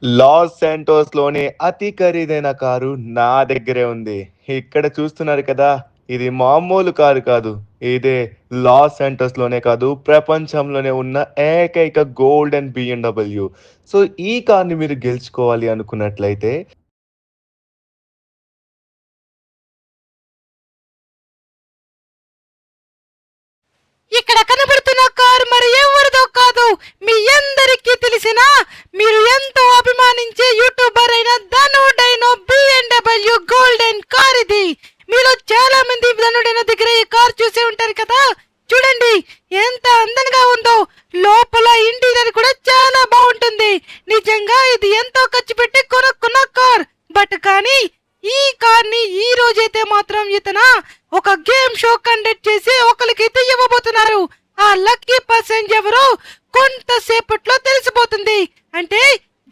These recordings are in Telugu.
లాస్ శాంటోస్ లోనే అతి ఖరీదైన కారు నా దగ్గరే ఉంది. ఇక్కడ చూస్తున్నారు కదా! ఇది మామూలు కారు కాదు. ఇదే లాస్ శాంటోస్ లోనే కాదు, ప్రపంచంలోనే ఉన్న ఏకైక గోల్డెన్ బిఎండబ్ల్యూ. సో, ఈ కార్‌ని మీరు గెలుచుకోవాలి అనుకున్నట్లయితే ఇక్కడ కనబడుతున్న కారు మరి ఎవరిదో కాదు, మీ అందరికీ తెలిసిన, మీరు ఎంతో అభిమానించే యూట్యూబర్ అయిన ధను డైనో బిఎండబ్ల్యూ గోల్డెన్ కార్ ఇది. మీలో చాలా మంది ధను డైనో దగ్గర ఈ కార్ చూసి ఉంటారు కదా. చూడండి ఎంత అందంగా ఉందో, లోపల ఇంటీరియర్ కూడా చాలా బాగుంటుంది. నిజంగా ఇది ఎంతో ఖర్చు పెట్టి కొనుక్కున్న కార్. బట్ కానీ ఈ కార్ ని ఈ రోజైతే మాత్రం ఒక గేమ్ షో కండక్ట్ చేసి ఒకరికైతే ఇవ్వబోతున్నారు. ఆ లక్కీ పర్సన్ ఎవరో కొంతసేపట్లో తెలిసిపోతుంది. అంటే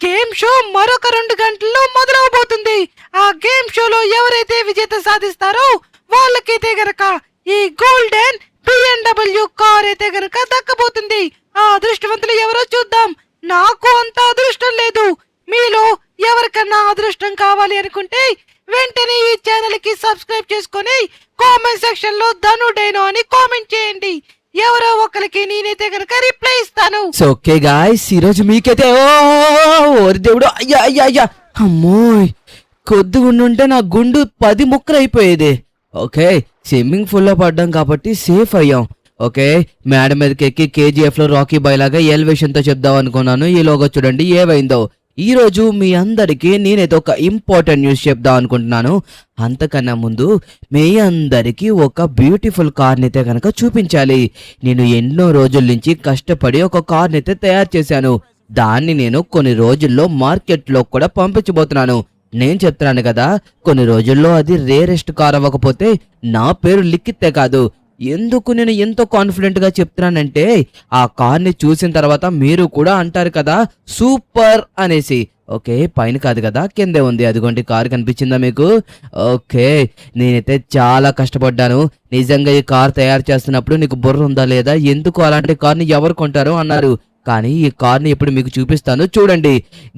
గేమ్ షో మరొక 2 గంటల్లో మొదలవబోతుంది. ఆ గేమ్ షోలో ఎవరైతే విజేత సాధిస్తారో వాళ్ళకైతే గనక ఈ గోల్డెన్ బిఎండబ్ల్యూ కార్ అయితే గనక దక్కబోతుంది. ఆ అదృష్టవంతులు ఎవరో చూద్దాం. నాకు అంత అదృష్టం లేదు. మీలో ఎవరికన్నా అదృష్టం కావాలి అనుకుంటే వెంటనే ఈ ఛానల్ కి సబ్స్క్రైబ్ చేసుకొని కామెంట్ సెక్షన్ లో ధను డైనో అని కామెంట్ చేయండి. ఎవరో ఒకరికి నేనైతే గనక రిప్లై ఇస్తాను. సో ఓకే గాయ్స్, ఈరోజు మీకైతే ఓరి దేవుడు, అయ్యా అయ్యా అయ్యా, అమ్మోయ్, కొద్దిగా ఉండుంటే నా గుండు 10 ముక్కలు అయిపోయేది. ఓకే, స్విమ్మింగ్ పూల్ లో పడ్డాం కాబట్టి సేఫ్ అయ్యాం. ఓకే, మేడ మీదకి ఎక్కి కేజీఎఫ్ లో రాకీ బాయ్ లాగా ఎలివేషన్ తో చెప్దాం అనుకున్నాను. ఈలోగా చూడండి ఏమైందో. ఈ రోజు మీ అందరికీ నేనైతే ఒక ఇంపార్టెంట్ న్యూస్ చెప్దాం అనుకుంటున్నాను. అంతకన్నా ముందు మీ అందరికీ ఒక బ్యూటిఫుల్ కార్ని అయితే కనుక చూపించాలి. నేను ఎన్నో రోజుల నుంచి కష్టపడి ఒక కార్ని అయితే తయారు చేశాను. దాన్ని నేను కొన్ని రోజుల్లో మార్కెట్లో కూడా పంపించబోతున్నాను. నేను చెప్తున్నాను కదా, కొన్ని రోజుల్లో అది రేరెస్ట్ కార్ అవ్వకపోతే నా పేరు లిఖితే కాదు. ఎందుకు నేను ఎంతో కాన్ఫిడెంట్ గా చెప్తున్నానంటే, ఆ కార్ని చూసిన తర్వాత మీరు కూడా అంటారు కదా సూపర్ అనేసి. ఓకే, పైన కాదు కదా, కిందే ఉంది. అదిగోండి కార్ కనిపించిందా మీకు? ఓకే, నేనైతే చాలా కష్టపడ్డాను. నిజంగా ఈ కార్ తయారు చేస్తున్నప్పుడు నీకు బుర్ర ఉందా లేదా, ఎందుకు అలాంటి కార్ని ఎవరు కొంటారు అన్నారు. కానీ ఈ కార్ని ఇప్పుడు మీకు చూపిస్తాను, చూడండి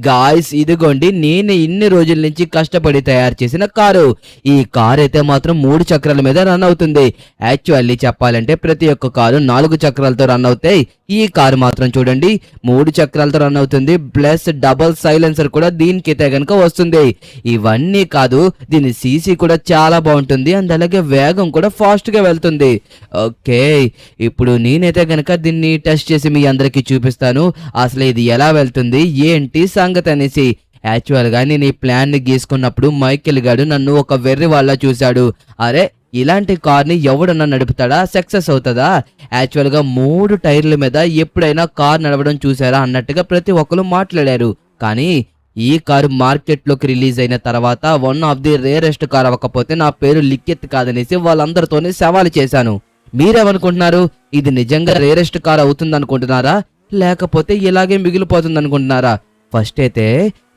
గాయ్స్. ఇదిగోండి నేను ఇన్ని రోజుల నుంచి కష్టపడి తయారు చేసిన కారు. ఈ కార్ అయితే మాత్రం 3 చక్రాల మీద రన్ అవుతుంది. యాక్చువల్లీ చెప్పాలంటే ప్రతి ఒక్క కారు 4 చక్రాలతో రన్ అవుతాయి. ఈ కారు మాత్రం చూడండి 3 చక్రాలతో రన్ అవుతుంది. ప్లస్ డబుల్ సైలెన్సర్ కూడా దీనికైతే గనక వస్తుంది. ఇవన్నీ కాదు, దీని సీసీ కూడా చాలా బాగుంటుంది. అండ్ అలాగే వేగం కూడా ఫాస్ట్ గా వెళ్తుంది. ఓకే, ఇప్పుడు నేనైతే గనక దీన్ని టెస్ట్ చేసి మీ అందరికి చూపిస్తాను అసలు ఇది ఎలా వెళ్తుంది ఏంటి సంగతి అనేసి. యాక్చువల్ గా నేను ఈ ప్లాన్ ని గీసుకున్నప్పుడు మైకేల్ గాడు నన్ను ఒక వెర్రి వాళ్ళ చూశాడు. అరే, ఇలాంటి కార్ని ఎవడన్నా నడుపుతాడా, సక్సెస్ అవుతుందా? యాక్చువల్ గా 3 టైర్ల మీద ఎప్పుడైనా కార్ నడవడం చూసారా అన్నట్టుగా ప్రతి ఒక్కరు మాట్లాడారు. కానీ ఈ కారు మార్కెట్ లోకి రిలీజ్ అయిన తర్వాత one of the rarest car అవ్వకపోతే నా పేరు లిఖిత్ కాదనేసి వాళ్ళందరితోనే సవాలు చేశాను. మీరేమనుకుంటున్నారు? ఇది నిజంగా రేరెస్ట్ కార్ అవుతుంది అనుకుంటున్నారా, లేకపోతే ఇలాగే మిగిలిపోతుంది అనుకుంటున్నారా? ఫస్ట్ అయితే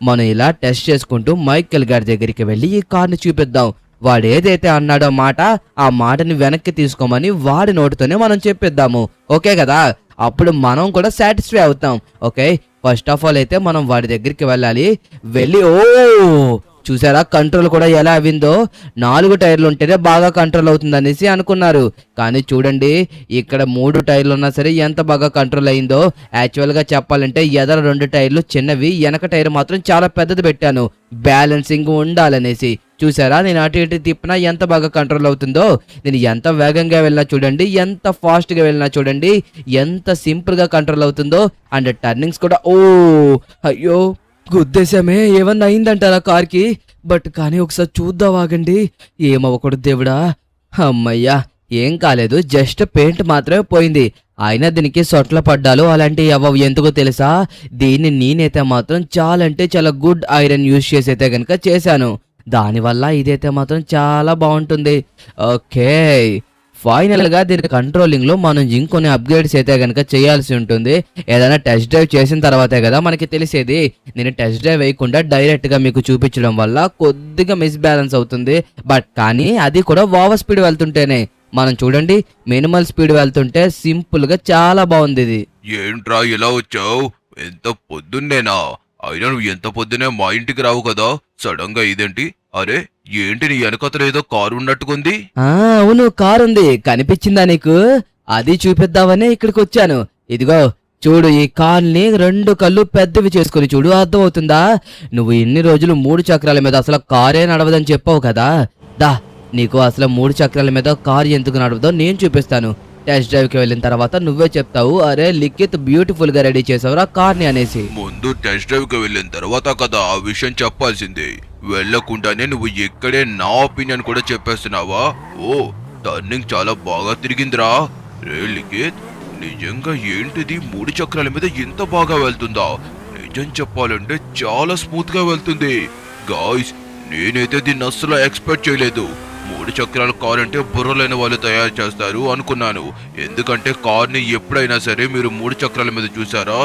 మనం ఇలా టెస్ట్ చేసుకుంటూ మైకేల్ గారి దగ్గరికి వెళ్ళి ఈ కార్ని చూపిద్దాం. వాడు ఏదైతే అన్నాడో మాట, ఆ మాటని వెనక్కి తీసుకోమని వాడి నోటితోనే మనం చెప్పిద్దాము. ఓకే కదా, అప్పుడు మనం కూడా సాటిస్ఫై అవుతాం. ఓకే, ఫస్ట్ ఆఫ్ ఆల్ అయితే మనం వాడి దగ్గరికి వెళ్ళాలి. వెళ్ళి చూసారా కంట్రోల్ కూడా ఎలా అయిందో. 4 టైర్లు ఉంటేనే బాగా కంట్రోల్ అవుతుంది అనేసి అనుకున్నారు. కానీ చూడండి ఇక్కడ 3 టైర్లు ఉన్నా సరే ఎంత బాగా కంట్రోల్ అయిందో. యాక్చువల్ గా చెప్పాలంటే ఎదర 2 టైర్లు చిన్నవి, వెనక టైర్ మాత్రం చాలా పెద్దది పెట్టాను, బ్యాలెన్సింగ్ ఉండాలనేసి. చూసారా నేను అటు ఇటు తిప్పినా ఎంత బాగా కంట్రోల్ అవుతుందో. నేను ఎంత వేగంగా వెళ్ళినా చూడండి, ఎంత ఫాస్ట్ గా వెళ్ళినా చూడండి, ఎంత సింపుల్ గా కంట్రోల్ అవుతుందో. అండ్ టర్నింగ్స్ కూడా అయ్యో గుద్దేశామే, ఏమన్నా అయిందంటారా కార్కి? బట్ కానీ ఒకసారి చూద్దాం ఆగండి. ఏమవ్వకూడదు దేవుడా. అమ్మయ్యా, ఏం కాలేదు, జస్ట్ పెయింట్ మాత్రమే పోయింది. అయినా దీనికి సొట్ల పడ్డాలు అలాంటివి అవ్వవు. ఎందుకో తెలుసా? దీన్ని నేనైతే మాత్రం చాలా అంటే చాలా గుడ్ ఐరన్ యూజ్ చేసి అయితే కనుక చేశాను. దానివల్ల ఇదైతే మాత్రం చాలా బాగుంటుంది. ఓకే, ఫైనల్ గా దీని కంట్రోలింగ్ లో మనం ఇంకొన్ని అప్గ్రేడ్స్ అయితే కనుక చేయాల్సి ఉంటుంది. ఏదైనా టెస్ట్ డ్రైవ్ చేసిన తర్వాతే కదా మనకి తెలిసేది. నేను టెస్ట్ డ్రైవ్ వేయకుండా డైరెక్ట్ గా మీకు చూపించడం వల్ల కొద్దిగా మిస్ బ్యాలెన్స్ అవుతుంది. బట్ కానీ అది కూడా ఓవర్ స్పీడ్ వెళ్తుంటేనే. మనం చూడండి మినిమల్ స్పీడ్ వెళ్తుంటే సింపుల్ గా చాలా బాగుంది ఇది. ఏంట్రా ఇలా వచ్చావు? ఎంత పొద్దున్నేనా? అయినా నువ్వు ఎంత పొద్దునే మా ఇంటికి రావు కదా, సడన్ గా ఇదేంటి? అరే ఏంటి నీ వెనకతలో ఏదో కారు ఉన్నట్టుకుంది? అవును, కారు ఉంది, కనిపించిందా నీకు? అది చూపిద్దామనే ఇక్కడికి వచ్చాను. ఇదిగో చూడు, ఈ కార్ని 2 కళ్ళు పెద్దవి చేసుకుని చూడు, అర్థమవుతుందా? నువ్వు ఇన్ని రోజులు 3 చక్రాల మీద అసలు కారే నడవదని చెప్పావు కదా. దా, నీకు అసలు 3 చక్రాల మీద కారు ఎందుకు నడవదో నేను చూపిస్తాను. టెస్ట్ డ్రైవ్ కి వెళ్ళిన తర్వాత నువ్వే చెప్తావు, అరే లిఖిత్ బ్యూటిఫుల్ గా రెడీ చేసావురా కార్ని అనేసి. ముందు టెస్ట్ డ్రైవ్ కి వెళ్ళిన తర్వాత కదా ఆ విషయం చెప్పాల్సింది. వెళ్లకుండానే నువ్వు ఇక్కడే నా ఒపీనియన్ కూడా చెప్పేస్తున్నావా? ఓ, టర్నింగ్ చాలా బాగా తిరిగిందిరా. రే లిఖిత్, నిజంగా ఏంటిది 3 చక్రాల మీద ఇంత బాగా వెళ్తుందా? నిజం చెప్పాలంటే చాలా స్మూత్ గా వెళ్తుంది గాయ్స్. నేనైతే దీన్ని అస్సలు ఎక్స్పెక్ట్ చేయలేదు. 3 చక్రాల కార్ అంటే బుర్రలేని వాళ్ళు తయారు చేస్తారు అనుకున్నాను. ఎందుకంటే కార్ని ఎప్పుడైనా సరే మీరు 3 చక్రాల మీద చూసారా?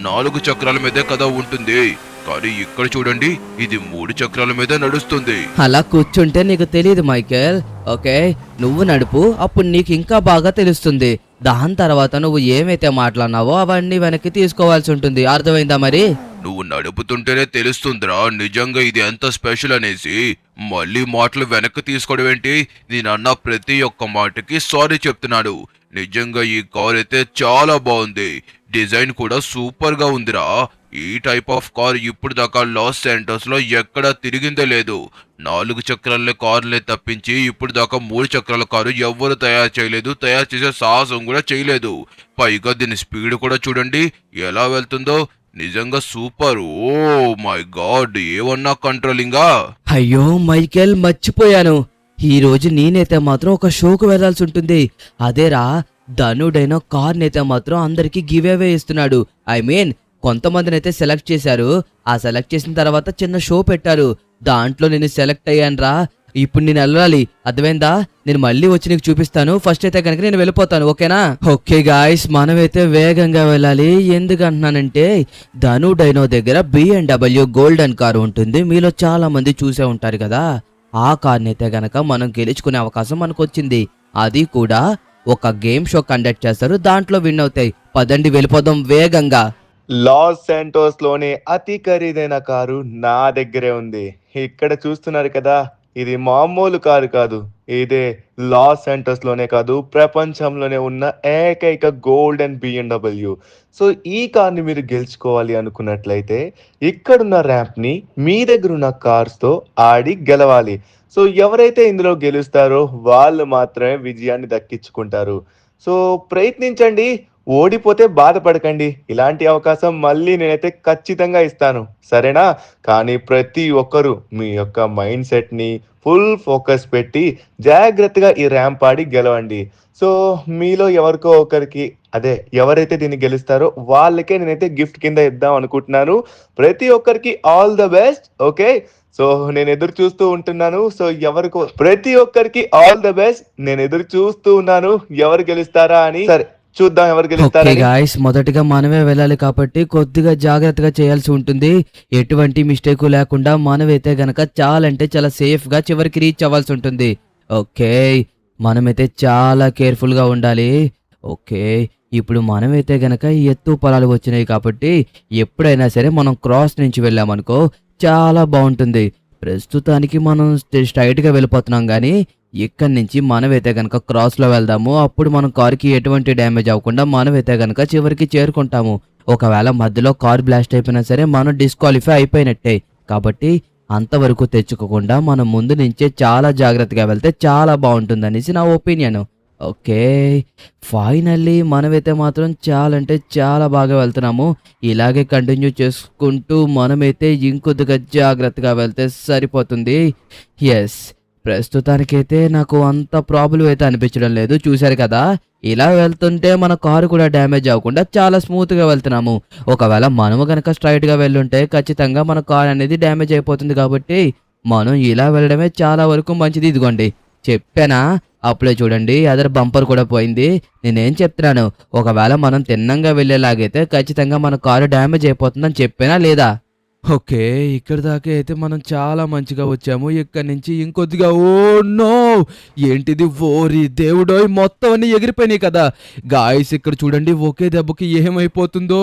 4 చక్రాల మీదే కదా ఉంటుంది. కానీ ఇక్కడ చూడండి, ఇది 3 చక్రాల మీద నడుస్తుంది. అలా కూర్చుంటే నీకు తెలియదు మైకేల్. ఓకే, నువ్వు నడుపు, అప్పుడు నీకు ఇంకా బాగా తెలుస్తుంది. దాని తర్వాత నువ్వు ఏమైతే మాట్లాడినావో అవన్నీ వెనక్కి తీసుకోవాల్సి ఉంటుంది. అర్థమైందా మరి? నువ్వు నడుపుతుంటేనే తెలుస్తుందిరా నిజంగా ఇది ఎంత స్పెషల్ అనేసి. మళ్ళీ మాటలు వెనక్కి తీసుకోవడం ఏంటి? నేనన్న ప్రతి ఒక్క మాటకి సారీ చెప్తున్నాను. నిజంగా ఈ కార్ అయితే చాలా బాగుంది. డిజైన్ కూడా సూపర్ గా ఉందిరా. ఈ టైప్ ఆఫ్ కార్ ఇప్పుడు దాకా లాస్ సెంటర్స్ లో ఎక్కడా తిరిగిందే లేదు. 4 చక్రాల కార్లే తప్పించి ఇప్పుడు దాకా 3 చక్రాల కారు ఎవ్వరు తయారు చేయలేదు, తయారు చేసే సాహసం కూడా చేయలేదు. పైగా దీని స్పీడ్ కూడా చూడండి ఎలా వెళ్తుందో. నిజంగా సూపర్. ఓ మై గాడ్, ఏమన్నా కంట్రోలింగా? అయ్యో మైకేల్, మర్చిపోయాను. ఈ రోజు నేనైతే మాత్రం ఒక షోకు వెళ్లాల్సి ఉంటుంది. అదేరా, ధనుడైన కార్నైతే మాత్రం అందరికి గివ్ అవే ఇస్తున్నాడు. ఐ మీన్ కొంతమందిని అయితే సెలెక్ట్ చేశారు. ఆ సెలెక్ట్ చేసిన తర్వాత చిన్న షో పెట్టారు. దాంట్లో నేను సెలెక్ట్ అయ్యాను రా. ఇప్పుడు నేను వెళ్ళాలి, అర్థమైందా? నేను మళ్ళీ వచ్చి నీకు చూపిస్తాను. ఫస్ట్ అయితే కనుక నేను వెళ్ళిపోతాను, ఓకేనా? ఓకే గాయస్, మనమైతే వేగంగా వెళ్ళాలి. ఎందుకంటున్నానంటే ధను డైనో దగ్గర BMW గోల్డెన్ కారు ఉంటుంది. మీలో చాలా మంది చూసే ఉంటారు కదా. ఆ కార్ని అయితే గనక మనం గెలుచుకునే అవకాశం మనకు వచ్చింది. అది కూడా ఒక గేమ్ షో కండక్ట్ చేస్తారు, దాంట్లో విన్ అవుతాయి. పదండి వెళ్ళిపోదాం వేగంగా. లాస్ శాంటోస్ లోనే అతి ఖరీదైన కారు నా దగ్గరే ఉంది. ఇక్కడ చూస్తున్నారు కదా, ఇది మామూలు కారు కాదు. ఇదే లాస్ శాంటోస్ లోనే కాదు, ప్రపంచంలోనే ఉన్న ఏకైక గోల్డెన్ BMW. సో ఈ కార్ని మీరు గెలుచుకోవాలి అనుకున్నట్లయితే ఇక్కడున్న ర్యాంప్ ని మీ దగ్గర ఉన్న కార్స్ తో ఆడి గెలవాలి. సో ఎవరైతే ఇందులో గెలుస్తారో వాళ్ళు మాత్రమే విజయాన్ని దక్కించుకుంటారు. సో ప్రయత్నించండి, ఓడిపోతే బాధపడకండి. ఇలాంటి అవకాశం మళ్ళీ నేనైతే ఖచ్చితంగా ఇస్తాను, సరేనా? కానీ ప్రతి ఒక్కరూ మీ యొక్క మైండ్ సెట్ని ఫుల్ ఫోకస్ పెట్టి జాగ్రత్తగా ఈ ర్యాంప్ ఆడి గెలవండి. సో మీలో ఎవరికో ఒకరికి, అదే ఎవరైతే దీన్ని గెలుస్తారో వాళ్ళకే నేనైతే గిఫ్ట్ కింద ఇద్దాం అనుకుంటున్నాను. ప్రతి ఒక్కరికి all the best. Okay, so నేను ఎదురు చూస్తూ ఉంటున్నాను. సో ఎవరికో ప్రతి ఒక్కరికి ఆల్ ద బెస్ట్. నేను ఎదురు చూస్తూ ఉన్నాను ఎవరు గెలుస్తారా అని. సరే చూద్దాం ఎవరు గెలుస్తారా. గాయస్, మొదటిగా మనమే వెళ్ళాలి కాబట్టి కొద్దిగా జాగ్రత్తగా చేయాల్సి ఉంటుంది. ఎటువంటి మిస్టేక్ లేకుండా మనమైతే గనక చాలా సేఫ్ గా చివరికి రీచ్ అవ్వాల్సి ఉంటుంది. ఓకే, మనమైతే చాలా కేర్ఫుల్ గా ఉండాలి. ఓకే, ఇప్పుడు మనమైతే గనక ఎత్తు పొలాలు వచ్చినాయి కాబట్టి ఎప్పుడైనా సరే మనం క్రాస్ నుంచి వెళ్ళామనుకో చాలా బాగుంటుంది. ప్రస్తుతానికి మనం స్ట్రైట్ గా వెళ్ళిపోతున్నాం, కానీ ఇక్కడి నుంచి మనమైతే గనక క్రాస్ లో వెళ్దాము. అప్పుడు మనం కారుకి ఎటువంటి డ్యామేజ్ అవ్వకుండా మనమైతే గనక చివరికి చేరుకుంటాము. ఒకవేళ మధ్యలో కార్ బ్లాస్ట్ అయిపోయినా సరే మనం డిస్క్వాలిఫై అయిపోయినట్టే. కాబట్టి అంతవరకు తెచ్చుకోకుండా మనం ముందు నుంచే చాలా జాగ్రత్తగా వెళ్తే చాలా బాగుంటుంది అనేసి నా ఒపీనియన్. ఓకే, ఫైనల్లీ మనమైతే మాత్రం చాలా బాగా వెళ్తున్నాము. ఇలాగే కంటిన్యూ చేసుకుంటూ మనమైతే ఇంకొద్దిగా జాగ్రత్తగా వెళ్తే సరిపోతుంది. ఎస్, ప్రస్తుతానికైతే నాకు అంత ప్రాబ్లం అయితే అనిపించడం లేదు. చూశారు కదా, ఇలా వెళ్తుంటే మన కారు కూడా డ్యామేజ్ అవ్వకుండా చాలా స్మూత్గా వెళ్తున్నాము. ఒకవేళ మనము కనుక స్ట్రైట్గా వెళ్ళుంటే ఖచ్చితంగా మన కార్ అనేది డ్యామేజ్ అయిపోతుంది. కాబట్టి మనం ఇలా వెళ్ళడమే చాలా వరకు మంచిది. ఇదిగోండి చెప్పానా, అప్పుడే చూడండి అదర్ బంపర్ కూడా పోయింది. నేనేం చెప్తున్నాను, ఒకవేళ మనం తిన్నంగా వెళ్ళేలాగైతే ఖచ్చితంగా మన కారు డ్యామేజ్ అయిపోతుందని చెప్పానా లేదా? ఓకే. ఇక్కడి దాకా అయితే మనం చాలా మంచిగా వచ్చాము. ఇక్కడి నుంచి ఇంకొద్దిగా ఓ నో! ఏంటిది ఓరి దేవుడోయ్! మొత్తం అన్నీ ఎగిరిపోయినాయి కదా! గాయ్స్ ఇక్కడ చూడండి ఒకే దెబ్బకి ఏమైపోతుందో.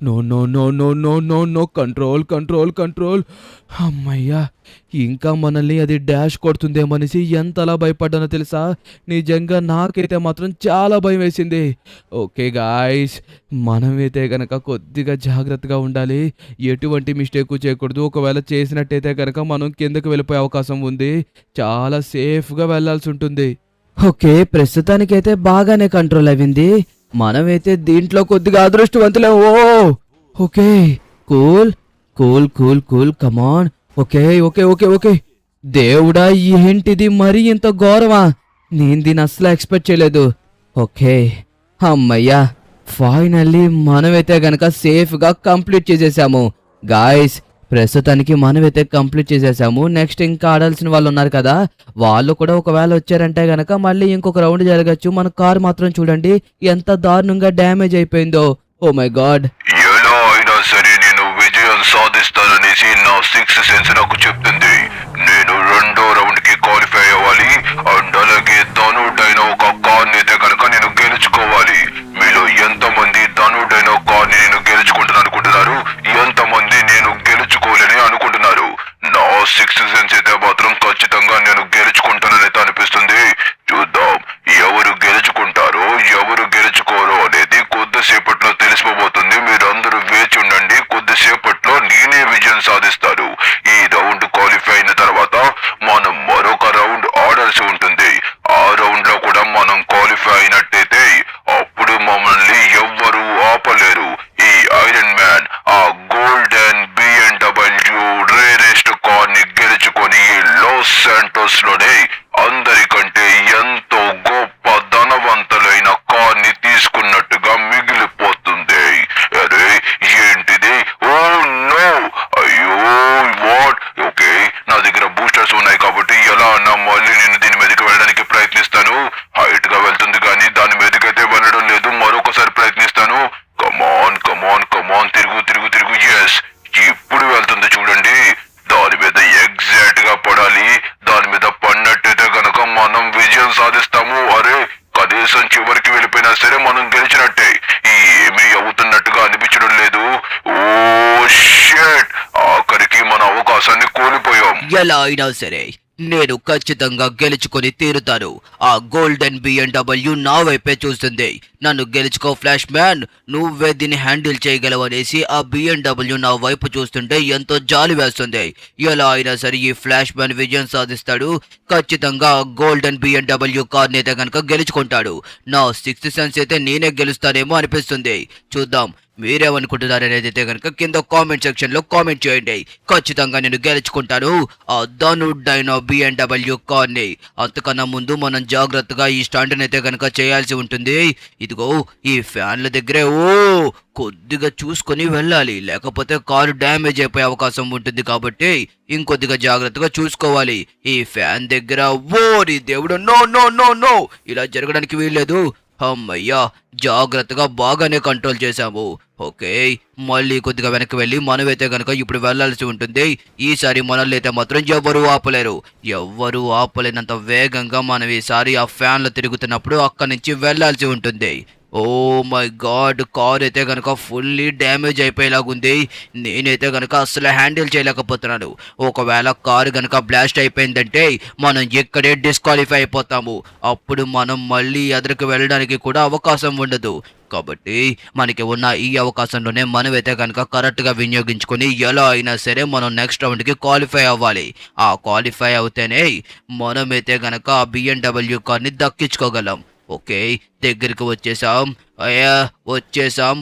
No, no, no, no, no, no, no. Control, control, control. హమ్మయ్య! ఇంకా మనల్ని అది డాష్ కొడుతుందేమనేసి ఎంతలా భయపడ్డానో తెలుసా? నిజంగా నాకైతే మాత్రం చాలా భయమేసింది. ఓకే గాయ్స్, మనమైతే గనక కొద్దిగా జాగ్రత్తగా ఉండాలి. ఎటువంటి మిస్టేకు చేయకూడదు. ఒకవేళ చేసినట్టయితే గనక మనం కిందకి వెళ్ళిపోయే అవకాశం ఉంది. చాలా సేఫ్‌గా వెళ్ళాల్సుంటుంది. ఓకే. ప్రస్తుతానికైతే బాగానే కంట్రోల్ అయింది. మనమైతే దీంట్లో కొద్దిగా అదృష్టవంతులం. Oh! Okay. Cool. Cool, cool, cool. Come on. Okay. Okay. Okay. Okay. దేవుడా! ఏంటిది మరీ ఇంత ఘోరమా? నేను దీన్ని అస్సలు ఎక్స్‌పెక్ట్ చేయలేదు. ఓకే. హమ్మయ్య! ఫైనల్లీ మనమైతే గనక సేఫ్‌గా కంప్లీట్ చేసేసాము. గాయ్స్ ప్రస్తుతానికి మనమైతే కంప్లీట్ చేసేసాము. నెక్స్ట్ ఇంకా ఆడాల్సిన వాళ్ళు ఉన్నారు కదా, వాళ్ళు కూడా ఒకవేళ వచ్చారంటే గనక మళ్ళీ ఇంకొక రౌండ్ జరగచ్చు. మన కార్ మాత్రం చూడండి ఎంత దారుణంగా డ్యామేజ్ అయిపోయిందో. Oh my God. ఎలా అయినా సరే నేను విజయం సాధిస్తాననేసి నా సిక్స్త్ సెన్స్ నాకు చెప్తుంది. నేను రెండో రౌండ్ కి క్వాలిఫై అవ్వాలి అండ్ అలాగే ధనుడైన ఒక కార్ అయితే కనుక నేను గెలుచుకోవాలి. మీలో ఎంతమంది ధనుడైన కార్ నేను గెలుచుకుంటాను అనుకుంటున్నారు? ఎంతమంది నేను గెలుచుకోలేని అనుకుంటున్నారు? నా సిక్స్త్ సెన్స్ అయితే మాత్రం ఖచ్చితంగా నేను గెలుచుకుంటానని అనిపిస్తుంది. చూద్దాం ఎవరు గెలుచుకుంటారో ఎవరు గెలుచుకోరో అనేది కొద్దిసేపట్లో తెలిసిపోబోతుంది. మీరందరూ వేచి ఉండండి. కొద్దిసేపట్లో నేనే విజయం సాధిస్తాను. ఈ రౌండ్ క్వాలిఫై అయిన తర్వాత మనం మరొక రౌండ్ ఆడాల్సి ఉంటుంది. ఆ రౌండ్ లో కూడా మనం క్వాలిఫై అయినట్టయితే అప్పుడు మమ్మల్ని ఎవ్వరూ ఆపలేరు. ఈ ఐరన్ మ్యాన్ ఆ గోల్డెన్ BMW రేరెస్ట్ కార్ ని గెలుచుకొని ఈ లాస్ శాంటోస్ లోనే అందరికంటే ఎంతో గొప్ప ధనవంతులైన కార్ ని తీసుకున్నట్టుగా మిగిలిపోతుంది. అరే ఏంటిది? Oh no! అయ్యో వాట్? ఓకే, నా దగ్గర బూస్టర్స్ ఉన్నాయి కాబట్టి ఎలా అన్నా మళ్ళీ నేను దీని మీదకి వెళ్ళడానికి ప్రయత్నిస్తాను. హైట్ గా వెళ్తుంది కానీ దాని మీదకైతే వెళ్ళడం లేదు. మరొకసారి ప్రయత్నిస్తాను. కమాన్ కమాన్ కమాన్, తిరుగు తిరుగు తిరుగు. ఎస్, ఇప్పుడు వెళ్తుంది చూడండి. దాని మీద ఎగ్జాక్ట్ గా పడాలి. దాని మీద పడినట్టయితే గనక మనం విజయం సాధిస్తాము. అరే కనీసం చివరికి వెళ్ళిపోయినా సరే మనం గెలిచినట్టే. ఏమీ అవుతున్నట్టుగా అనిపించడం లేదు. ఓ షిట్, ఆఖరికి మన అవకాశాన్ని కోల్పోయాం. ఎలా అయినా సరే నేను ఖచ్చితంగా గెలుచుకొని తీరుతాను. ఆ గోల్డెన్ BMW నా వైపే చూస్తుంది. నన్ను గెలుచుకో ఫ్లాష్ మ్యాన్, నువ్వే దీన్ని హ్యాండిల్ చేయగలవు అనేసి ఆ BMW నా వైపు చూస్తుంటే ఎంతో జాలి వేస్తుంది. ఎలా అయినా సరే ఈ ఫ్లాష్ మ్యాన్ విజయం సాధిస్తాడు. ఖచ్చితంగా గోల్డెన్ BMW కార్ అయితే కనుక గెలుచుకుంటాడు. నా సిక్స్త్ సెన్స్ అయితే నేనే గెలుస్తానేమో అనిపిస్తుంది. చూద్దాం మీరేమనుకుంటున్నారు అనేది అయితే కనుక కింద కామెంట్ సెక్షన్ లో కామెంట్ చేయండి. ఖచ్చితంగా నేను గెలుచుకుంటాను ఆ ధనుడైన BMW కార్ ని. అంతకన్నా ముందు మనం జాగ్రత్తగా ఈ స్టాండ్ అయితే కనుక చేయాల్సి ఉంటుంది. ఇదిగో ఈ ఫ్యాన్ల దగ్గరే కొద్దిగా చూసుకొని వెళ్ళాలి, లేకపోతే కారు డ్యామేజ్ అయిపోయే అవకాశం ఉంటుంది. కాబట్టి ఇంకొద్దిగా జాగ్రత్తగా చూసుకోవాలి. ఈ ఫ్యాన్ దగ్గర ఓరి దేవుడు, నో నో నో నో, ఇలా జరగడానికి వీల్లేదు. అమ్మయ్యా, జాగ్రత్తగా బాగానే కంట్రోల్ చేశాము. ఓకే, మళ్ళీ కొద్దిగా వెనక్కి వెళ్ళి మనమైతే కనుక ఇప్పుడు వెళ్లాల్సి ఉంటుంది. ఈసారి మనల్ని అయితే మాత్రం ఎవ్వరూ ఆపలేరు. ఎవ్వరూ ఆపలేనంత వేగంగా మనం ఈసారి ఆ ఫ్యాన్లు తిరుగుతున్నప్పుడు అక్కడి నుంచి వెళ్లాల్సి ఉంటుంది. ఓ మై గాడ్, కార్ అయితే కనుక ఫుల్లీ డ్యామేజ్ అయిపోయేలాగుంది. నేనైతే కనుక అసలు హ్యాండిల్ చేయలేకపోతున్నాను. ఒకవేళ కారు కనుక బ్లాస్ట్ అయిపోయిందంటే మనం ఇక్కడే డిస్క్వాలిఫై అయిపోతాము. అప్పుడు మనం మళ్ళీ ఎదురుకు వెళ్ళడానికి కూడా అవకాశం ఉండదు. కాబట్టి మనకి ఉన్న ఈ అవకాశంలోనే మనమైతే కనుక కరెక్ట్గా వినియోగించుకొని ఎలా అయినా సరే మనం నెక్స్ట్ రౌండ్కి క్వాలిఫై అవ్వాలి. ఆ క్వాలిఫై అవుతేనే మనమైతే కనుక ఆ BMW కార్ని దక్కించుకోగలం. ఓకే, దగ్గరికి వచ్చేసాం. అయ్యా వచ్చేసాం.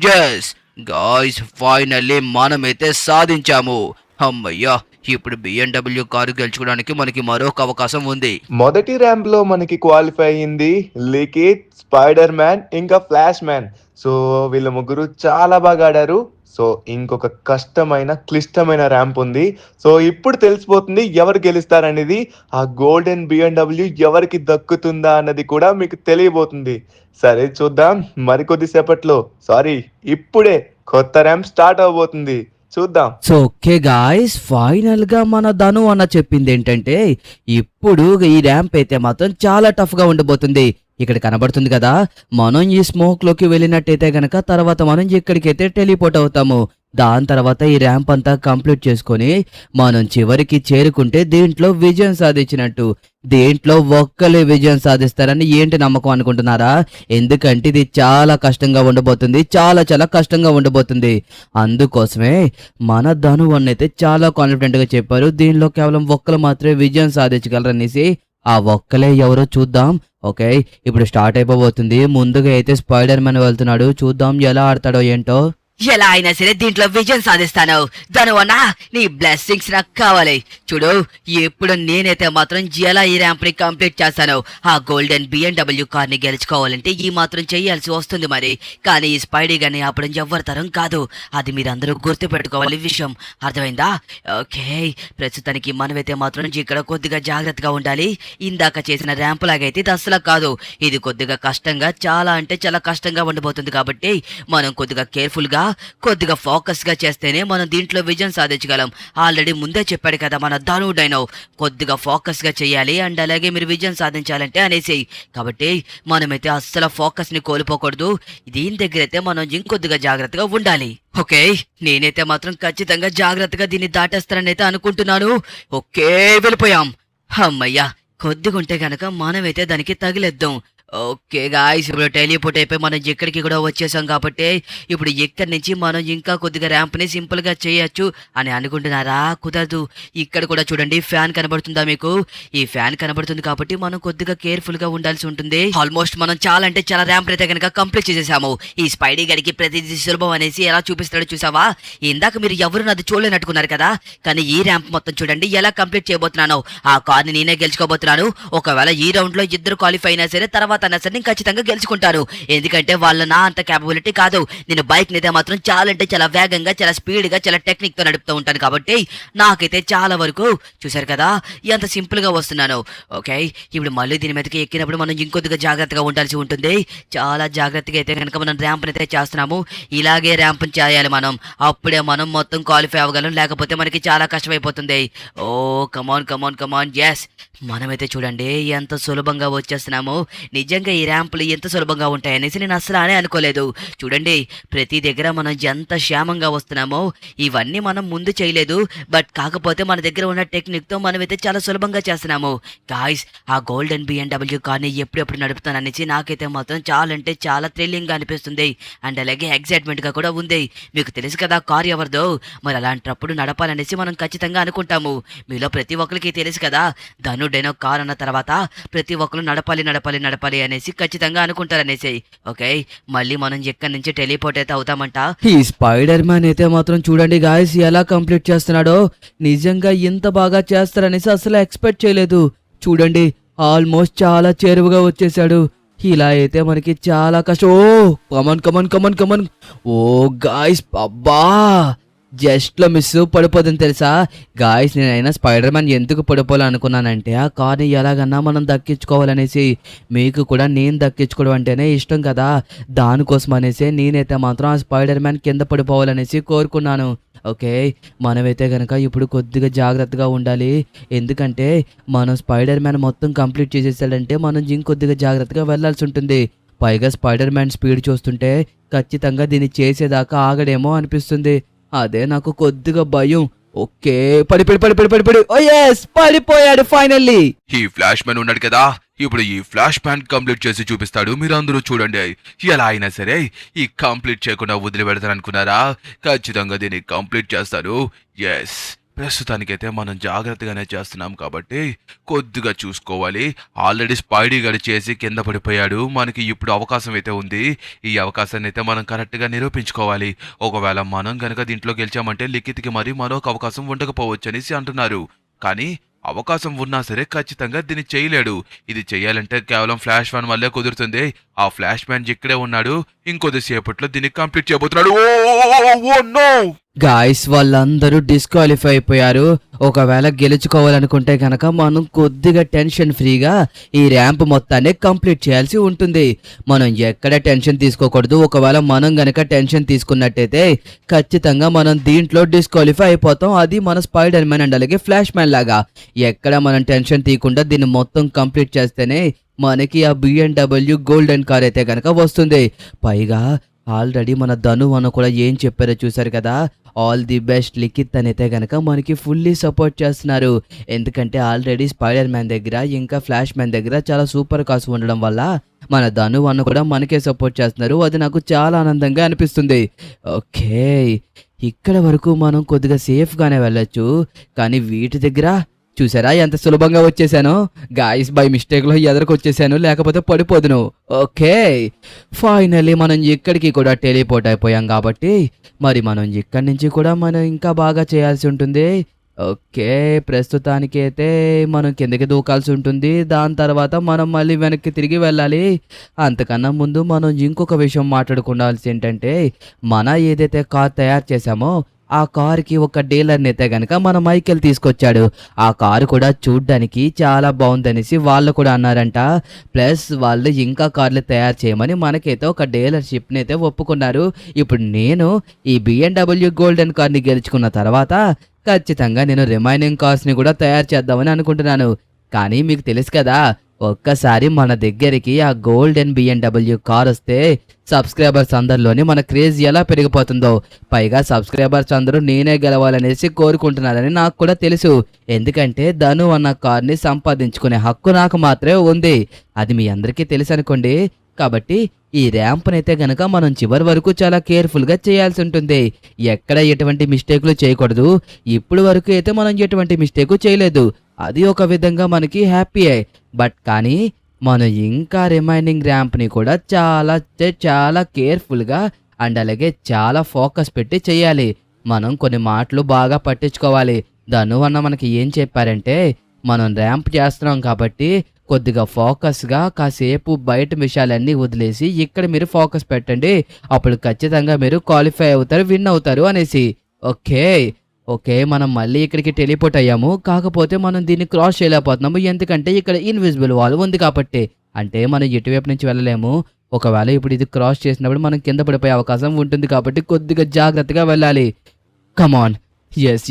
జస్ గాయ్స్, ఫైనల్లీ మనమైతే సాధించాము. అమ్మయ్యా, ఇప్పుడు BMW కారు గెలుచుకోవడానికి మనకి మరొక అవకాశం ఉంది. మొదటి ర్యాంప్ లో మనకి క్వాలిఫై అయింది లికిడ్, స్పైడర్ మ్యాన్ ఇంకా ఫ్లాష్ మ్యాన్. సో వీళ్ళ ముగ్గురు చాలా బాగా ఆడారు. సో ఇంకొక క్లిష్టమైన ర్యాంప్ ఉంది. సో ఇప్పుడు తెలిసిపోతుంది ఎవరు గెలుస్తారనేది. ఆ గోల్డెన్ BMW ఎవరికి దక్కుతుందా అన్నది కూడా మీకు తెలియబోతుంది. సరే చూద్దాం. మరికొద్ది సేపట్లో, ఇప్పుడే కొత్త ర్యాంప్ స్టార్ట్ అవబోతుంది. చూద్దాం. సో ఓకే గాయ్స్, ఫైనల్ గా మన ధను అన్న చెప్పింది ఏంటంటే ఇప్పుడు ఈ ర్యాంప్ అయితే మాత్రం చాలా టఫ్ గా ఉండబోతుంది. ఇక్కడ కనబడుతుంది కదా, మనం ఈ స్మోక్ లోకి వెళ్ళినట్టయితే గనక తర్వాత మనం ఇక్కడికైతే టెలిపోర్ట్ అవుతాము. దాని తర్వాత ఈ ర్యాంప్ అంతా కంప్లీట్ చేసుకొని మనం చివరికి చేరుకుంటే దీంట్లో విజయం సాధించినట్టు. దీంట్లో ఒక్కలే విజయం సాధిస్తారని ఏంటి నమ్మకం అనుకుంటున్నారా? ఎందుకంటే ఇది చాలా కష్టంగా ఉండబోతుంది, చాలా చాలా కష్టంగా ఉండబోతుంది. అందుకోసమే మన ధను అయితే చాలా కాన్ఫిడెంట్ గా చెప్పారు, దీనిలో కేవలం ఒక్కలు మాత్రమే విజయం సాధించగలరనేసి. ఆ ఒక్కలే ఎవరో చూద్దాం. ఓకే, ఇప్పుడు స్టార్ట్ అయిపోబోతుంది. ముందుగా అయితే స్పైడర్ మ్యాన్ వెళ్తున్నాడు, చూద్దాం ఎలా ఆడతాడో ఏంటో. ఎలా అయినా సరే దీంట్లో విజయం సాధిస్తాను. ధనువన్నా, నీ బ్లెస్సింగ్స్ నాకు కావాలి. చూడు, ఎప్పుడు నేనైతే మాత్రం ఎలా ఈ ర్యాంప్ ని కంప్లీట్ చేస్తాను. ఆ గోల్డెన్ BMW కార్ ని గెలుచుకోవాలంటే ఈ మాత్రం చేయాల్సి వస్తుంది మరి. కానీ ఈ స్పైడీ గాని అప్పుడు ఎవరి తరం కాదు, అది మీరందరూ గుర్తు పెట్టుకోవాలి విషయం. అర్థమైందా? ఓకే, ప్రస్తుతానికి మనమైతే మాత్రం ఇక్కడ కొద్దిగా జాగ్రత్తగా ఉండాలి. ఇందాక చేసిన ర్యాంప్ లాగైతే ఇది అసలు కాదు, ఇది కొద్దిగా కష్టంగా, చాలా అంటే చాలా కష్టంగా ఉండబోతుంది. కాబట్టి మనం కొద్దిగా కేర్ఫుల్ గా, కొద్దిగా ఫోకస్ గా చేస్తేనే మనం దీంట్లో విజయం సాధించగలం. ఆల్రెడీ ముందే చెప్పాడు కదా మన ధను డైనో, కొద్దిగా ఫోకస్ గా చేయాలి అండ్ అలాగే మీరు విజయం సాధించాలంటే అనేసి. కాబట్టి మనమైతే అస్సలు ఫోకస్ ని కోల్పోకూడదు. దీని దగ్గర అయితే మనం ఇంకొద్దిగా జాగ్రత్తగా ఉండాలి. ఓకే, నేనైతే మాత్రం ఖచ్చితంగా జాగ్రత్తగా దీన్ని దాటేస్తానని అయితే అనుకుంటున్నాను. ఓకే, వెళ్ళిపోయాం. అమ్మయ్యా, కొద్దిగా ఉంటే గనక మనమైతే దానికి తగిలేద్దాం. ఓకే గాయ్స్, ఇప్పుడు టెలిపోర్ట్ అయిపోయి మనం ఇక్కడికి కూడా వచ్చేసాం. కాబట్టి ఇప్పుడు ఇక్కడి నుంచి మనం ఇంకా కొద్దిగా ర్యాంప్ ని సింపుల్ గా చేయొచ్చు అని అనుకుంటున్నారా? కుదరదు. ఇక్కడ కూడా చూడండి, ఫ్యాన్ కనబడుతుందా మీకు? ఈ ఫ్యాన్ కనబడుతుంది కాబట్టి మనం కొద్దిగా కేర్ఫుల్ గా ఉండాల్సి ఉంటుంది. ఆల్మోస్ట్ మనం చాలా అంటే చాలా ర్యాంప్ అయితే కనుక కంప్లీట్ చేసేసాము. ఈ స్పైడీ గడికి ప్రతిదీ సులభం అనేసి ఎలా చూపిస్తాడో చూసావా? ఇందాక మీరు ఎవరు నాది చూడలేనట్టుకున్నారు కదా, కానీ ఈ ర్యాంప్ మొత్తం చూడండి ఎలా కంప్లీట్ చేయబోతున్నాను. ఆ కార్ ని నేనే గెలుచుకోబోతున్నాను. ఒకవేళ ఈ రౌండ్ లో ఇద్దరు క్వాలిఫై అయినా సరే తర్వాత సరే నేను ఖచ్చితంగా గెలుచుకుంటాను. ఎందుకంటే వాళ్ళ నా అంత క్యాపబిలిటీ కాదు. నేను బైక్ అయితే మాత్రం చాలా అంటే చాలా వేగంగా, చాలా స్పీడ్ గా, చాలా టెక్నిక్ తో నడుపుతూ ఉంటాను. కాబట్టి నాకైతే చాలా వరకు చూసారు కదా ఎంత సింపుల్ గా వస్తున్నాను. ఓకే, ఇప్పుడు మళ్ళీ దీని మీదకి ఎక్కినప్పుడు మనం ఇంకొద్దిగా జాగ్రత్తగా ఉండాల్సి ఉంటుంది. చాలా జాగ్రత్తగా అయితే కనుక మనం ర్యాంప్ అయితే చేస్తున్నాము. ఇలాగే ర్యాంప్ చేయాలి మనం, అప్పుడే మనం మొత్తం క్వాలిఫై అవ్వగలం. లేకపోతే మనకి చాలా కష్టమైపోతుంది. ఓ కమాన్ కమాన్ కమాన్, ఎస్, మనమైతే చూడండి ఎంత సులభంగా వచ్చేస్తున్నాము. నిజంగా ఈ ర్యాంపులు ఎంత సులభంగా ఉంటాయనేసి నేను అసలు అనే అనుకోలేదు. చూడండి, ప్రతి దగ్గర మనం ఎంత క్షేమంగా వస్తున్నామో ఇవన్నీ మనం ముందు చేయలేదు. బట్ కాకపోతే మన దగ్గర ఉన్న టెక్నిక్ తో మనమైతే చాలా సులభంగా చేస్తున్నాము. గాయ్స్, ఆ గోల్డెన్ BMW కార్ని ఎప్పుడెప్పుడు నడుపుతాననేసి నాకైతే మాత్రం చాలా అంటే చాలా థ్రిల్లింగ్ గా అనిపిస్తుంది. అండ్ అలాగే ఎక్సైట్మెంట్ గా కూడా ఉంది. మీకు తెలుసు కదా కార్ ఎవరిదో, మరి అలాంటప్పుడు నడపాలనేసి మనం ఖచ్చితంగా అనుకుంటాము. మీలో ప్రతి ఒక్కరికి తెలుసు కదా, ధను డైనో కార్ అన్న తర్వాత ప్రతి ఒక్కరు నడపాలి నడపాలి నడపాలి అనేసి ఖచ్చితంగా అనుకుంటారనేసి. ఓకే, మళ్ళీ మనం ఎక్కడి నుంచి టెలిపోర్ట్ అయితే అవుతామంట. ఈ స్పైడర్ మ్యాన్ అయితే మాత్రం చూడండి గాయస్ ఎలా కంప్లీట్ చేస్తున్నాడో. నిజంగా ఇంత బాగా చేస్తారనేసి అసలు ఎక్స్పెక్ట్ చేయలేదు. చూడంండి, ఆల్మోస్ట్ చాలా చేరువుగా వచ్చేసాడు. ఇలా అయితే మనకి చాలా కష్టం. ఓ కమన్ కమన్ కమన్ కమన్. ఓ గాయస్, అబ్బా, జస్ట్ లో మిస్ పడిపోతుంది తెలుసా గాయస్. నేనైనా స్పైడర్ మ్యాన్ ఎందుకు పడిపోవాలనుకున్నానంటే ఆ కార్ని ఎలాగన్నా మనం దక్కించుకోవాలనేసి. మీకు కూడా నేను దక్కించుకోవడం అంటేనే ఇష్టం కదా, దానికోసం అనేసి నేనైతే మాత్రం ఆ స్పైడర్ మ్యాన్ కింద పడిపోవాలనేసి కోరుకున్నాను. ఓకే, మనమైతే కనుక ఇప్పుడు కొద్దిగా జాగ్రత్తగా ఉండాలి. ఎందుకంటే మనం స్పైడర్ మ్యాన్ మొత్తం కంప్లీట్ చేసేసాడంటే మనం ఇంకొద్దిగా జాగ్రత్తగా వెళ్లాల్సి ఉంటుంది. పైగా స్పైడర్ మ్యాన్ స్పీడ్ చూస్తుంటే ఖచ్చితంగా దీన్ని చేసేదాకా ఆగడేమో అనిపిస్తుంది. అదే నాకు కొద్దిగా భయం. ఓకే, పడిపోయాడు ఫైనల్లీ. ఈ ఫ్లాష్ మ్యాన్ ఉన్నాడు కదా, ఇప్పుడు ఈ ఫ్లాష్ మ్యాన్ కంప్లీట్ చేసి చూపిస్తాడు. మీరు అందరూ చూడండి, ఎలా అయినా సరే ఈ కంప్లీట్ చేయకుండా వదిలి పెడతాను అనుకున్నారా? ఖచ్చితంగా దీన్ని కంప్లీట్ చేస్తాను. ఎస్, ప్రస్తుతానికైతే మనం జాగ్రత్తగానే చేస్తున్నాం కాబట్టి కొద్దిగా చూసుకోవాలి. ఆల్రెడీ స్పైడీ గడి చేసి కింద పడిపోయాడు. మనకి ఇప్పుడు అవకాశం అయితే ఉంది. ఈ అవకాశాన్ని అయితే మనం కరెక్ట్గా నిరూపించుకోవాలి. ఒకవేళ మనం కనుక దీంట్లో గెలిచామంటే లిఖిత్కి మరి మరొక అవకాశం ఉండకపోవచ్చు అనేసి అంటున్నారు. కానీ అవకాశం ఉన్నా సరే ఖచ్చితంగా దీన్ని చేయలేడు. ఇది చేయాలంటే కేవలం ఫ్లాష్ మ్యాన్ వల్లే కుదురుతుంది. ఆ ఫ్లాష్ మ్యాన్ ఇక్కడే ఉన్నాడు. ఇంకొద్దిసేపట్లో దీన్ని కంప్లీట్ చేయబోతున్నాడు. Oh no! గాయస్ వాళ్ళందరూ డిస్క్వాలిఫై అయిపోయారు. ఒకవేళ గెలుచుకోవాలనుకుంటే కనుక మనం కొద్దిగా టెన్షన్ ఫ్రీగా ఈ ర్యాంప్ మొత్తాన్ని కంప్లీట్ చేయాల్సి ఉంటుంది. మనం ఎక్కడ టెన్షన్ తీసుకోకూడదు. ఒకవేళ మనం గనక టెన్షన్ తీసుకున్నట్టయితే ఖచ్చితంగా మనం దీంట్లో డిస్క్వాలిఫై అయిపోతాం. అది మన స్పైడర్ మ్యాన్ అండ్ అలాగే ఫ్లాష్ మ్యాన్ లాగా. ఎక్కడ మనం టెన్షన్ తీయకుండా దీన్ని మొత్తం కంప్లీట్ చేస్తేనే మనకి ఆ BMW గోల్డెన్ కార్ అయితే కనుక వస్తుంది. పైగా ఆల్రెడీ మన ధను అన్న కూడా ఏం చెప్పారో చూసారు కదా, ఆల్ ది బెస్ట్ లిఖిత్ అయితే కనుక మనకి ఫుల్లీ సపోర్ట్ చేస్తున్నారు. ఎందుకంటే ఆల్రెడీ స్పైడర్ మ్యాన్ దగ్గర ఇంకా ఫ్లాష్ మ్యాన్ దగ్గర చాలా సూపర్ కార్స్ ఉండడం వల్ల మన ధను అన్న కూడా మనకే సపోర్ట్ చేస్తున్నారు. అది నాకు చాలా ఆనందంగా అనిపిస్తుంది. ఓకే, ఇక్కడ వరకు మనం కొద్దిగా సేఫ్గానే వెళ్ళొచ్చు. కానీ వీటి దగ్గర చూసారా ఎంత సులభంగా వచ్చేసాను. గాయస్ బై మిస్టేక్లో ఎదరికి లేకపోతే పడిపోదును. ఓకే, ఫైనల్లీ మనం ఇక్కడికి కూడా టెలిపోర్ట్ అయిపోయాం కాబట్టి మరి మనం ఇక్కడి నుంచి కూడా మనం ఇంకా బాగా చేయాల్సి ఉంటుంది. ఓకే, ప్రస్తుతానికి అయితే మనం కిందకి దూకాల్సి ఉంటుంది. దాని తర్వాత మనం మళ్ళీ వెనక్కి తిరిగి వెళ్ళాలి. అంతకన్నా ముందు మనం ఇంకొక విషయం మాట్లాడుకోవాల్సి ఏంటంటే, మన ఏదైతే కార్ తయారు చేసామో ఆ కారుకి ఒక డీలర్ని అయితే గనక మన మైకేల్ తీసుకొచ్చాడు. ఆ కారు కూడా చూడ్డానికి చాలా బాగుందనేసి వాళ్ళు కూడా అన్నారంట. ప్లస్ వాళ్ళు ఇంకా కార్లు తయారు చేయమని మనకైతే ఒక డీలర్షిప్ని అయితే ఒప్పుకున్నారు. ఇప్పుడు నేను ఈ BMW గోల్డెన్ కార్ని గెలుచుకున్న తర్వాత ఖచ్చితంగా నేను రిమైనింగ్ కార్స్ని కూడా తయారు చేద్దామని అనుకుంటున్నాను. కానీ మీకు తెలుసు కదా, ఒక్కసారి మన దగ్గరికి ఆ గోల్డెన్ BMW కార్ వస్తే సబ్స్క్రైబర్స్ అందరిలోని మన క్రేజ్ ఎలా పెరిగిపోతుందో. పైగా సబ్స్క్రైబర్స్ అందరూ నేనే గెలవాలనేసి కోరుకుంటున్నారని నాకు కూడా తెలుసు. ఎందుకంటే ధను అన్న కార్ని సంపాదించుకునే హక్కు నాకు మాత్రమే ఉంది. అది మీ అందరికీ తెలుసు అనుకోండి. కాబట్టి ఈ ర్యాంప్నైతే గనక మనం చివరి వరకు చాలా కేర్ఫుల్గా చేయాల్సి ఉంటుంది. ఎక్కడ ఎటువంటి మిస్టేక్లు చేయకూడదు. ఇప్పుడు వరకు అయితే మనం ఎటువంటి మిస్టేక్ చేయలేదు. అది ఒక విధంగా మనకి హ్యాపీయే. బట్ కానీ మనం ఇంకా రిమైనింగ్ ర్యాంప్ని కూడా చాలా కేర్ఫుల్గా అండ్ అలాగే చాలా ఫోకస్ పెట్టి చేయాలి. మనం కొన్ని మాటలు బాగా పట్టించుకోవాలి. ధను అన్న మనకి ఏం చెప్పారంటే, మనం ర్యాంప్ చేస్తున్నాం కాబట్టి కొద్దిగా ఫోకస్గా కాసేపు బయట విషయాలన్నీ వదిలేసి ఇక్కడ మీరు ఫోకస్ పెట్టండి. అప్పుడు ఖచ్చితంగా మీరు క్వాలిఫై అవుతారు, విన్ అవుతారు అనేసి. ఓకే, మనం మళ్ళీ ఇక్కడికి టెలిపోర్ట్ అయ్యాము. కాకపోతే మనం దీన్ని క్రాస్ చేయలేకపోతున్నాము. ఎందుకంటే ఇక్కడ ఇన్విజిబుల్ వాల్ ఉంది కాబట్టి. అంటే మనం ఎటువైపు నుంచి వెళ్ళలేము. ఒకవేళ ఇప్పుడు ఇది క్రాస్ చేసినప్పుడు మనం కింద పడిపోయే అవకాశం ఉంటుంది కాబట్టి కొద్దిగా జాగ్రత్తగా వెళ్ళాలి. కమాన్, ఎస్.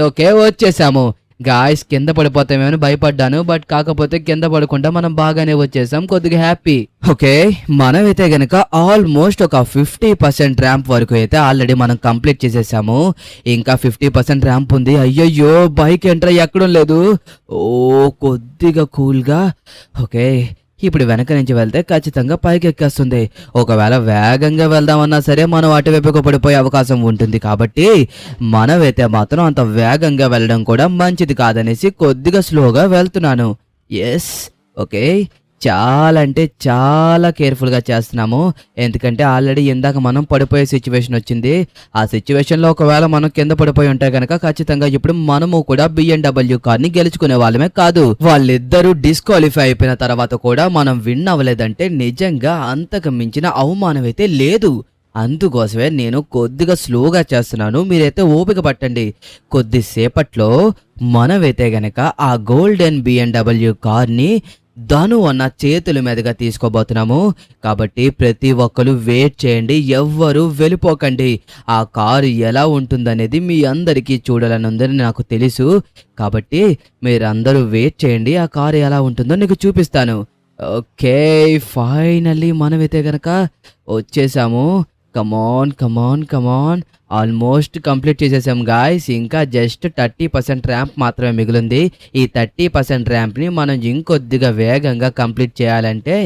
ఓకే, వచ్చేసాము. గాయస్ కింద పడిపోతామేమని భయపడ్డాను. బట్ కాకపోతే కింద పడకుండా మనం బాగానే వచ్చేసాం. కొద్దిగా హ్యాపీ. ఓకే, మనమైతే గనక ఆల్మోస్ట్ ఒక 50% ర్యాంప్ వరకు అయితే ఆల్రెడీ మనం కంప్లీట్ చేసేసాము. ఇంకా 50% ర్యాంప్ ఉంది. అయ్యయ్యో, బైక్ ఎంటర్ ఎక్కడం లేదు. కొద్దిగా కూల్గా. ఓకే, ఇప్పుడు వెనక నుంచి వెళ్తే ఖచ్చితంగా పైకి ఎక్కేస్తుంది. ఒకవేళ వేగంగా వెళ్దామన్నా సరే మనం అటువైపుకు పడిపోయే అవకాశం ఉంటుంది. కాబట్టి మనమైతే మాత్రం అంత వేగంగా వెళ్ళడం కూడా మంచిది కాదనేసి కొద్దిగా స్లోగా వెళ్తున్నాను. ఎస్, ఓకే, చాలా అంటే చాలా కేర్ఫుల్గా చేస్తున్నాము. ఎందుకంటే ఆల్రెడీ ఇందాక మనం పడిపోయే సిచ్యువేషన్ వచ్చింది. ఆ సిచ్యువేషన్లో ఒకవేళ మనం కింద పడిపోయి ఉంటే కనుక ఖచ్చితంగా ఇప్పుడు మనము కూడా BMW కార్ని గెలుచుకునే వాళ్ళమే కాదు. వాళ్ళిద్దరూ డిస్క్వాలిఫై అయిపోయిన తర్వాత కూడా మనం విన్ అవ్వలేదంటే నిజంగా అంతకు మించిన అవమానం అయితే లేదు. అందుకోసమే నేను కొద్దిగా స్లోగా చేస్తున్నాను. మీరైతే ఓపిక పట్టండి. కొద్దిసేపట్లో మనమైతే గనక ఆ గోల్డెన్ BMW కార్ని ధను అన్న చేతుల మీదుగా తీసుకోబోతున్నాము. కాబట్టి ప్రతి ఒక్కరు వెయిట్ చేయండి, ఎవ్వరూ వెళ్ళిపోకండి. ఆ కారు ఎలా ఉంటుందనేది మీ అందరికీ చూడాలని ఉందని నాకు తెలుసు. కాబట్టి మీరందరూ వెయిట్ చేయండి, ఆ కారు ఎలా ఉంటుందో నీకు చూపిస్తాను. ఓకే, ఫైనల్లీ మనమైతే గనక వచ్చేసాము. కమాన్, ఆల్మోస్ట్ కంప్లీట్ చేసేసాం గాయస్. ఇంకా జస్ట్ 30% ర్యాంప్ మాత్రమే మిగిలింది. ఈ 30% ర్యాంప్ని మనం ఇంకొద్దిగా వేగంగా కంప్లీట్ చేయాలంటే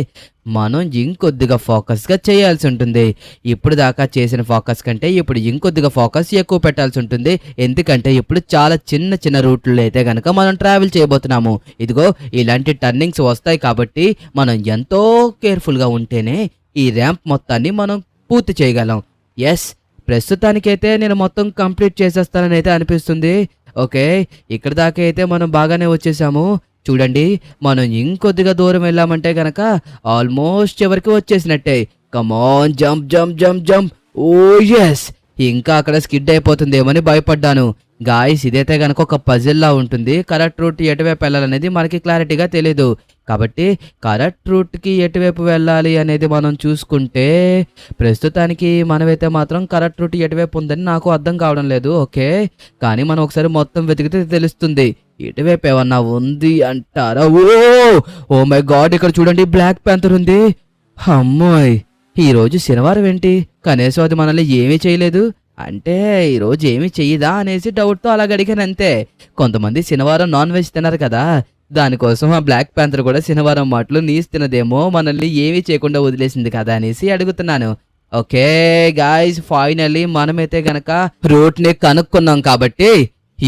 మనం ఇంకొద్దిగా ఫోకస్గా చేయాల్సి ఉంటుంది. ఇప్పుడు దాకా చేసిన ఫోకస్ కంటే ఇప్పుడు ఇంకొద్దిగా ఫోకస్ ఎక్కువ పెట్టాల్సి ఉంటుంది. ఎందుకంటే ఇప్పుడు చాలా చిన్న రూట్లో అయితే కనుక మనం ట్రావెల్ చేయబోతున్నాము. ఇదిగో ఇలాంటి టర్నింగ్స్ వస్తాయి కాబట్టి మనం ఎంతో కేర్ఫుల్గా ఉంటేనే ఈ ర్యాంప్ మొత్తాన్ని మనం పూర్తి చేయగలం. ఎస్, ప్రస్తుతానికైతే నేను మొత్తం కంప్లీట్ చేసేస్తానని అయితే అనిపిస్తుంది. ఓకే, ఇక్కడ దాకా అయితే మనం బాగానే వచ్చేసాము. చూడండి మనం ఇంకొద్దిగా దూరం వెళ్ళామంటే గనక ఆల్మోస్ట్ చివరికి వచ్చేసినట్టే. Come on jump jump jump jump. Oh yes, ఇంకా అక్కడ స్కిడ్ అయిపోతుందేమని భయపడ్డాను. గాయస్ ఇదైతే గనక ఒక పజిల్లా ఉంటుంది. కరెక్ట్ రూట్ ఎటువైపు వెళ్ళాలనేది మనకి క్లారిటీగా తెలీదు. కాబట్టి కరెక్ట్ రూట్కి ఎటువైపు వెళ్ళాలి అనేది మనం చూసుకుంటే ప్రస్తుతానికి మనమైతే మాత్రం కరెక్ట్ రూట్ ఎటువైపు ఉందని నాకు అర్థం కావడం లేదు. ఓకే, కానీ మనం ఒకసారి మొత్తం వెతికితే తెలుస్తుంది. ఎటువైపు ఏమన్నా ఉంది అంటారా? ఓ మై గాడ్, ఇక్కడ చూడండి బ్లాక్ ప్యాంథర్ ఉంది. అమ్మోయ్, ఈరోజు శనివారం ఏంటి, కనీసం అది మనల్ని ఏమీ చేయలేదు. అంటే ఈరోజు ఏమీ చెయ్యదా అనేసి డౌట్తో అలా అడిగాను అంతే. కొంతమంది శనివారం నాన్ వెజ్ తినరు కదా, దానికోసం ఆ బ్లాక్ ప్యాంథర్ కూడా శనివారం మాటలు నీసు తినదేమో, మనల్ని ఏమీ చేయకుండా వదిలేసింది కదా అనేసి అడుగుతున్నాను. ఓకే గాయ్స్, ఫైనల్లీ మనమైతే గనక రూట్ ని కనుక్కున్నాం కాబట్టి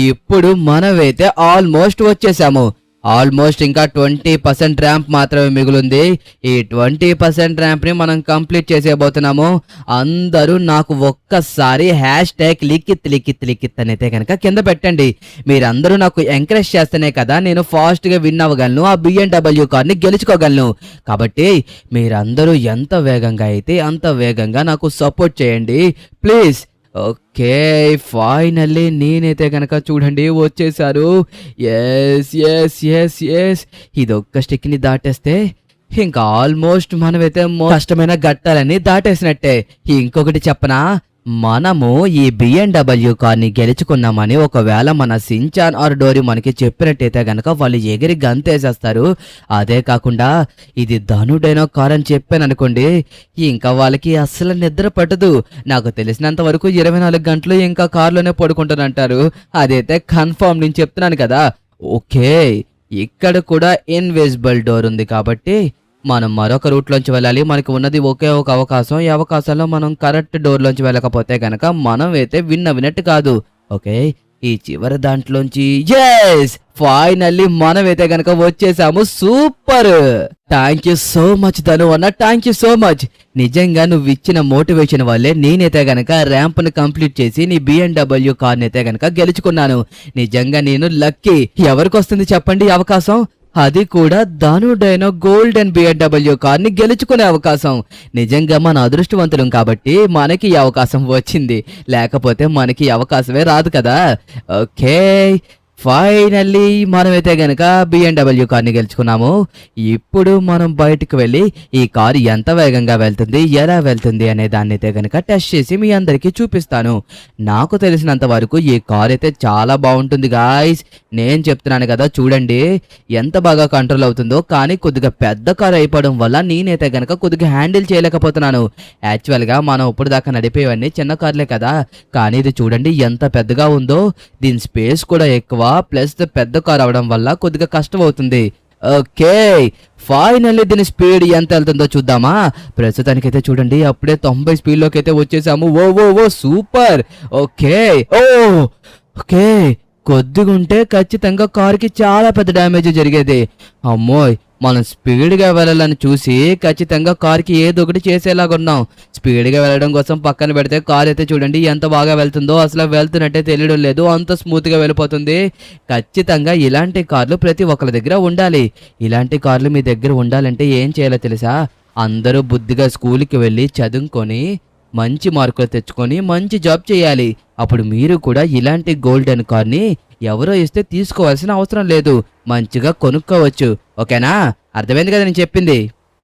ఇప్పుడు మనమైతే ఆల్మోస్ట్ వచ్చేసాము. ఆల్మోస్ట్ ఇంకా 20% ర్యాంప్ మాత్రమే మిగులుంది. ఈ 20% ర్యాంప్ ని మనం కంప్లీట్ చేసేయబోతున్నాము. అందరూ నాకు ఒక్కసారి #లిఖిత్ అని అయితే కనుక కింద పెట్టండి. మీరందరూ నాకు ఎంకరేజ్ చేస్తేనే కదా నేను ఫాస్ట్ గా విన్ అవ్వగలను, ఆ BMW కార్ని గెలుచుకోగలను. కాబట్టి మీరందరూ ఎంత వేగంగా అయితే అంత వేగంగా నాకు సపోర్ట్ చేయండి ప్లీజ్. ఓకే, ఫైనల్లీ నేనైతే కనుక చూడండి వచ్చేసారు. ఎస్ ఎస్ ఎస్ ఎస్, ఇదొక్క స్టిక్ని దాటేస్తే ఇంకా ఆల్మోస్ట్ మనమైతే కష్టమైన ఘట్టాలని దాటేసినట్టే. ఇంకొకటి చెప్పనా, మనము ఈ BMW కార్ని గెలుచుకున్నామని ఒకవేళ మన సించాన్ ఆర్ డోరీ మనకి చెప్పినట్టయితే గనక వాళ్ళు ఎగిరి గంతేసేస్తారు. అదే కాకుండా ఇది ధనుడైన కార్ అని చెప్పాను అనుకోండి, ఇంకా వాళ్ళకి అస్సలు నిద్ర పట్టదు. నాకు తెలిసినంత వరకు 24 గంటలు ఇంకా కార్లోనే పడుకుంటానంటారు. అదైతే కన్ఫర్మ్, నేను చెప్తున్నాను కదా. ఓకే, ఇక్కడ కూడా ఇన్విజిబుల్ డోర్ ఉంది కాబట్టి మనం మరొక రూట్లోంచి వెళ్ళాలి. మనకి ఉన్నది ఒకే ఒక అవకాశం. ఈ అవకాశంలో మనం కరెక్ట్ డోర్లోంచి వెళ్ళకపోతే కనుక మనం అయితే విన్నట్టు కాదు. ఓకే, ఈ చివరి దాంట్లోంచి ఎస్, ఫైనల్లీ మనమైతే గనక వచ్చేసాము. Super, thank you so much Dhanu అన్న, థ్యాంక్ యూ సో మచ్. నిజంగా నువ్వు ఇచ్చిన మోటివేషన్ వల్లే నేనైతే గనక ర్యాంప్ ని కంప్లీట్ చేసి నీ BMW కార్ని అయితే గనక గెలుచుకున్నాను. నిజంగా నేను లక్కీ. ఎవరికి వస్తుంది చెప్పండి ఈ అవకాశం? అది కూడా ధనుడైన గోల్డెన్ BMW కార్ని గెలుచుకునే అవకాశం. నిజంగా మన అదృష్టవంతులం కాబట్టి మనకి ఈ అవకాశం వచ్చింది, లేకపోతే మనకి ఈ అవకాశమే రాదు కదా. ఓకే, ఫైనల్లీ మనమైతే గనక BMW కార్ని గెలుచుకున్నాము. ఇప్పుడు మనం బయటకు వెళ్ళి ఈ కారు ఎంత వేగంగా వెళ్తుంది, ఎలా వెళ్తుంది అనే దాన్ని అయితే గనక టెస్ట్ చేసి మీ అందరికీ చూపిస్తాను. నాకు తెలిసినంత వరకు ఈ కార్ అయితే చాలా బాగుంటుంది గాయ్స్. నేను చెప్తున్నాను కదా, చూడండి ఎంత బాగా కంట్రోల్ అవుతుందో. కానీ కొద్దిగా పెద్ద కార్ అయిపోవడం వల్ల నేనైతే గనక కొద్దిగా హ్యాండిల్ చేయలేకపోతున్నాను. యాక్చువల్గా మనం ఇప్పుడు దాకా నడిపేవన్నీ చిన్న కార్లే కదా, కానీ ఇది చూడండి ఎంత పెద్దగా ఉందో. దీని స్పేస్ కూడా ఎక్కువ, ప్లస్ పెద్ద కార్ అవడం వల్ల కొద్దిగా కష్టం అవుతుంది. ఓకే, ఫైనల్లీ దీని స్పీడ్ ఎంత వెళ్తుందో చూద్దామా. ప్రస్తుతానికైతే చూడండి అప్పుడే 90 స్పీడ్లోకి అయితే వచ్చేసాము. ఓ సూపర్. ఓకే, కొద్దిగా ఉంటే ఖచ్చితంగా కారుకి చాలా పెద్ద డ్యామేజ్ జరిగేది. అమ్మోయ్, మనం స్పీడ్గా వెళ్ళాలని చూసి ఖచ్చితంగా కార్కి ఏదో ఒకటి చేసేలాగున్నాం. స్పీడ్గా వెళ్ళడం కోసం పక్కన పెడితే కార్ అయితే చూడండి ఎంత బాగా వెళ్తుందో. అసలు వెళ్తున్నట్టే తెలియడం లేదు, అంత స్మూత్గా వెళ్ళిపోతుంది. ఖచ్చితంగా ఇలాంటి కార్లు ప్రతి ఒక్కరి దగ్గర ఉండాలి. ఇలాంటి కార్లు మీ దగ్గర ఉండాలంటే ఏం చేయాలో తెలుసా? అందరూ బుద్ధిగా స్కూల్కి వెళ్ళి చదువుకొని మంచి మార్కులు తెచ్చుకొని మంచి జాబ్ చేయాలి. అప్పుడు మీరు కూడా ఇలాంటి గోల్డెన్ కార్ని ఎవరో ఇస్తే తీసుకోవాల్సిన అవసరం లేదు, మంచిగా కొనుక్కోవచ్చు. ఓకేనా? అర్థమైంది కదా నేను చెప్పింది?